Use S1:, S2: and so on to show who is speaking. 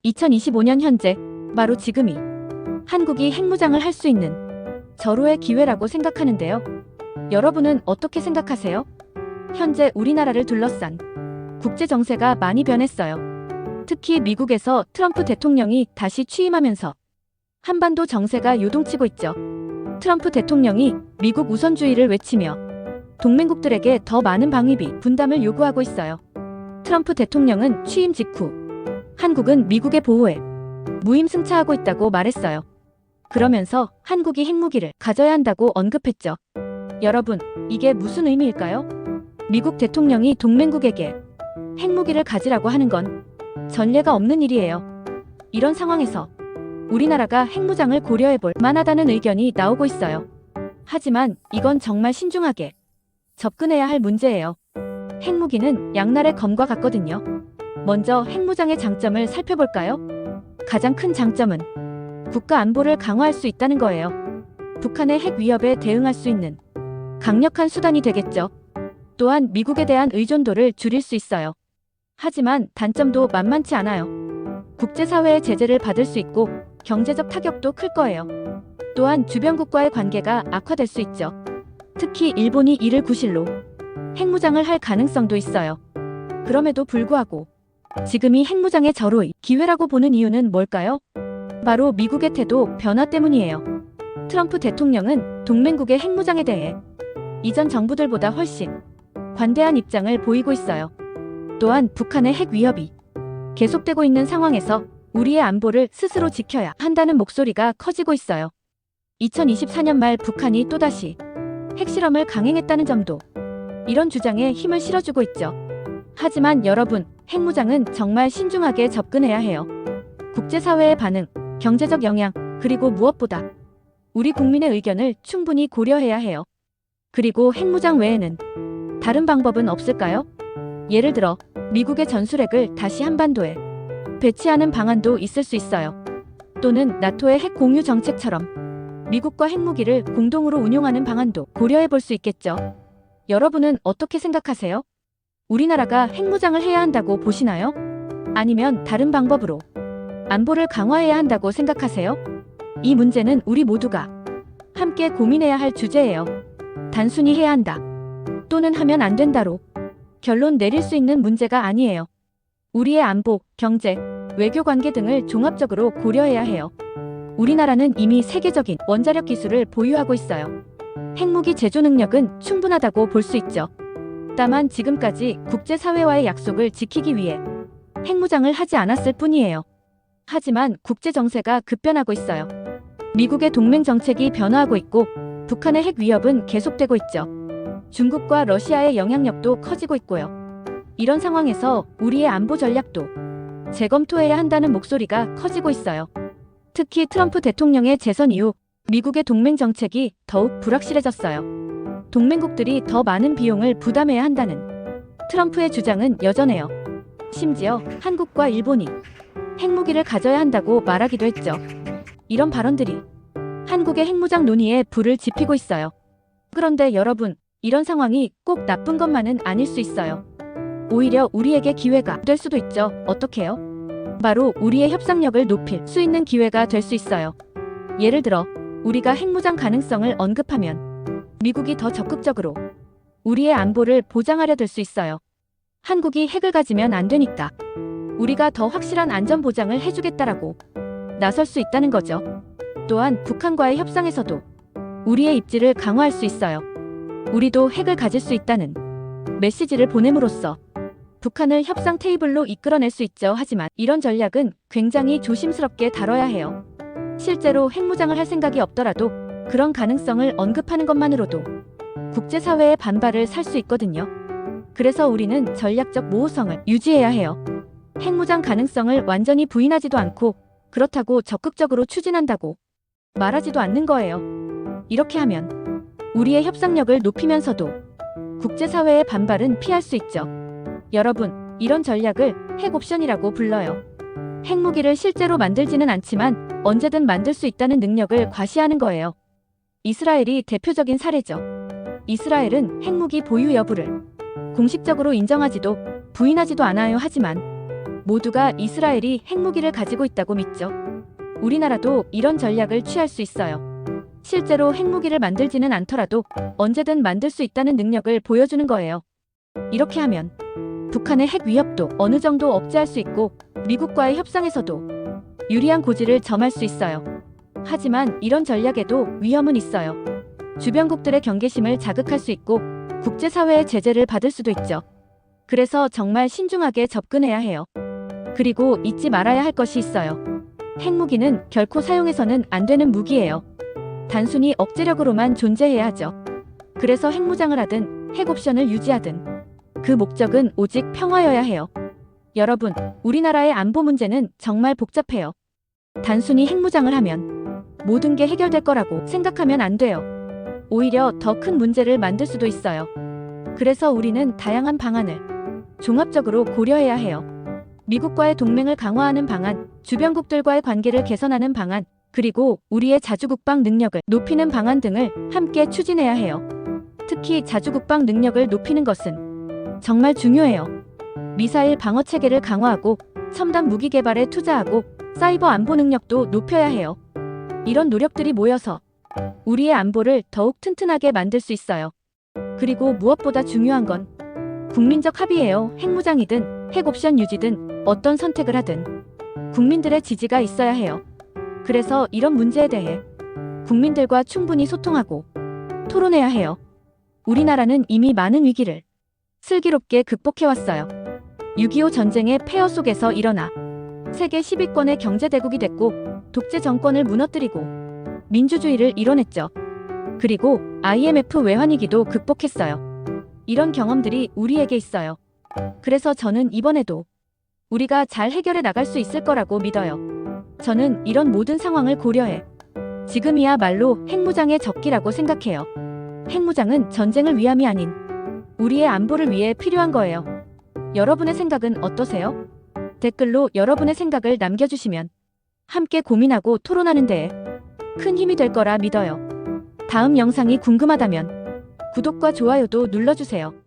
S1: 2025년 현재, 바로 지금이 한국이 핵무장을 할 수 있는 절호의 기회라고 생각하는데요. 여러분은 어떻게 생각하세요? 현재 우리나라를 둘러싼 국제 정세가 많이 변했어요. 특히 미국에서 트럼프 대통령이 다시 취임하면서 한반도 정세가 요동치고 있죠. 트럼프 대통령이 미국 우선주의를 외치며 동맹국들에게 더 많은 방위비 분담을 요구하고 있어요. 트럼프 대통령은 취임 직후 한국은 미국의 보호에 무임승차하고 있다고 말했어요. 그러면서 한국이 핵무기를 가져야 한다고 언급했죠. 여러분, 이게 무슨 의미일까요? 미국 대통령이 동맹국에게 핵무기를 가지라고 하는 건 전례가 없는 일이에요. 이런 상황에서 우리나라가 핵무장을 고려해볼 만하다는 의견이 나오고 있어요. 하지만 이건 정말 신중하게 접근해야 할 문제예요. 핵무기는 양날의 검과 같거든요. 먼저 핵무장의 장점을 살펴볼까요? 가장 큰 장점은 국가 안보를 강화할 수 있다는 거예요. 북한의 핵 위협에 대응할 수 있는 강력한 수단이 되겠죠. 또한 미국에 대한 의존도를 줄일 수 있어요. 하지만 단점도 만만치 않아요. 국제사회의 제재를 받을 수 있고 경제적 타격도 클 거예요. 또한 주변국과의 관계가 악화될 수 있죠. 특히 일본이 이를 구실로 핵무장을 할 가능성도 있어요. 그럼에도 불구하고 지금이 핵무장의 절호의 기회라고 보는 이유는 뭘까요? 바로 미국의 태도 변화 때문이에요. 트럼프 대통령은 동맹국의 핵무장에 대해 이전 정부들보다 훨씬 관대한 입장을 보이고 있어요. 또한 북한의 핵 위협이 계속되고 있는 상황에서 우리의 안보를 스스로 지켜야 한다는 목소리가 커지고 있어요. 2024년 말 북한이 또다시 핵실험을 강행했다는 점도 이런 주장에 힘을 실어주고 있죠. 하지만 여러분, 핵무장은 정말 신중하게 접근해야 해요. 국제사회의 반응, 경제적 영향, 그리고 무엇보다 우리 국민의 의견을 충분히 고려해야 해요. 그리고 핵무장 외에는 다른 방법은 없을까요? 예를 들어 미국의 전술핵을 다시 한반도에 배치하는 방안도 있을 수 있어요. 또는 나토의 핵 공유 정책처럼 미국과 핵무기를 공동으로 운용하는 방안도 고려해 볼 수 있겠죠. 여러분은 어떻게 생각하세요? 우리나라가 핵무장을 해야 한다고 보시나요? 아니면 다른 방법으로 안보를 강화해야 한다고 생각하세요? 이 문제는 우리 모두가 함께 고민해야 할 주제예요. 단순히 해야 한다 또는 하면 안 된다로 결론 내릴 수 있는 문제가 아니에요. 우리의 안보, 경제, 외교 관계 등을 종합적으로 고려해야 해요. 우리나라는 이미 세계적인 원자력 기술을 보유하고 있어요. 핵무기 제조 능력은 충분하다고 볼 수 있죠. 다만 지금까지 국제사회와의 약속을 지키기 위해 핵무장을 하지 않았을 뿐이에요. 하지만 국제 정세가 급변하고 있어요. 미국의 동맹 정책이 변화하고 있고 북한의 핵 위협은 계속되고 있죠. 중국과 러시아의 영향력도 커지고 있고요. 이런 상황에서 우리의 안보 전략도 재검토해야 한다는 목소리가 커지고 있어요. 특히 트럼프 대통령의 재선 이후 미국의 동맹 정책이 더욱 불확실해졌어요. 동맹국들이 더 많은 비용을 부담해야 한다는 트럼프의 주장은 여전해요. 심지어 한국과 일본이 핵무기를 가져야 한다고 말하기도 했죠. 이런 발언들이 한국의 핵무장 논의에 불을 지피고 있어요. 그런데 여러분, 이런 상황이 꼭 나쁜 것만은 아닐 수 있어요. 오히려 우리에게 기회가 될 수도 있죠. 어떻게요? 바로 우리의 협상력을 높일 수 있는 기회가 될 수 있어요. 예를 들어 우리가 핵무장 가능성을 언급하면 미국이 더 적극적으로 우리의 안보를 보장하려 들 수 있어요. 한국이 핵을 가지면 안 되니까 우리가 더 확실한 안전 보장을 해주겠다라고 나설 수 있다는 거죠. 또한 북한과의 협상에서도 우리의 입지를 강화할 수 있어요. 우리도 핵을 가질 수 있다는 메시지를 보냄으로써 북한을 협상 테이블로 이끌어낼 수 있죠. 하지만 이런 전략은 굉장히 조심스럽게 다뤄야 해요. 실제로 핵무장을 할 생각이 없더라도 그런 가능성을 언급하는 것만으로도 국제사회의 반발을 살 수 있거든요. 그래서 우리는 전략적 모호성을 유지해야 해요. 핵무장 가능성을 완전히 부인하지도 않고 그렇다고 적극적으로 추진한다고 말하지도 않는 거예요. 이렇게 하면 우리의 협상력을 높이면서도 국제사회의 반발은 피할 수 있죠. 여러분, 이런 전략을 핵 옵션이라고 불러요. 핵무기를 실제로 만들지는 않지만 언제든 만들 수 있다는 능력을 과시하는 거예요. 이스라엘이 대표적인 사례죠. 이스라엘은 핵무기 보유 여부를 공식적으로 인정하지도 부인하지도 않아요. 하지만 모두가 이스라엘이 핵무기를 가지고 있다고 믿죠. 우리나라도 이런 전략을 취할 수 있어요. 실제로 핵무기를 만들지는 않더라도 언제든 만들 수 있다는 능력을 보여주는 거예요. 이렇게 하면 북한의 핵 위협도 어느 정도 억제할 수 있고 미국과의 협상에서도 유리한 고지를 점할 수 있어요. 하지만 이런 전략에도 위험은 있어요. 주변국들의 경계심을 자극할 수 있고 국제사회의 제재를 받을 수도 있죠. 그래서 정말 신중하게 접근해야 해요. 그리고 잊지 말아야 할 것이 있어요. 핵무기는 결코 사용해서는 안 되는 무기예요. 단순히 억제력으로만 존재해야 하죠. 그래서 핵무장을 하든 핵 옵션을 유지하든 그 목적은 오직 평화여야 해요. 여러분, 우리나라의 안보 문제는 정말 복잡해요. 단순히 핵무장을 하면 모든 게 해결될 거라고 생각하면 안 돼요. 오히려 더 큰 문제를 만들 수도 있어요. 그래서 우리는 다양한 방안을 종합적으로 고려해야 해요. 미국과의 동맹을 강화하는 방안, 주변국들과의 관계를 개선하는 방안, 그리고 우리의 자주국방 능력을 높이는 방안 등을 함께 추진해야 해요. 특히 자주국방 능력을 높이는 것은 정말 중요해요. 미사일 방어 체계를 강화하고 첨단 무기 개발에 투자하고 사이버 안보 능력도 높여야 해요. 이런 노력들이 모여서 우리의 안보를 더욱 튼튼하게 만들 수 있어요. 그리고 무엇보다 중요한 건 국민적 합의예요. 핵무장이든 핵 옵션 유지든 어떤 선택을 하든 국민들의 지지가 있어야 해요. 그래서 이런 문제에 대해 국민들과 충분히 소통하고 토론해야 해요. 우리나라는 이미 많은 위기를 슬기롭게 극복해왔어요. 6.25 전쟁의 폐허 속에서 일어나 세계 10위권의 경제대국이 됐고 독재 정권을 무너뜨리고 민주주의를 이뤄냈죠. 그리고 IMF 외환위기도 극복했어요. 이런 경험들이 우리에게 있어요. 그래서 저는 이번에도 우리가 잘 해결해 나갈 수 있을 거라고 믿어요. 저는 이런 모든 상황을 고려해 지금이야말로 핵무장의 적기라고 생각해요. 핵무장은 전쟁을 위함이 아닌 우리의 안보를 위해 필요한 거예요. 여러분의 생각은 어떠세요? 댓글로 여러분의 생각을 남겨주시면 함께 고민하고 토론하는 데에 큰 힘이 될 거라 믿어요. 다음 영상이 궁금하다면 구독과 좋아요도 눌러주세요.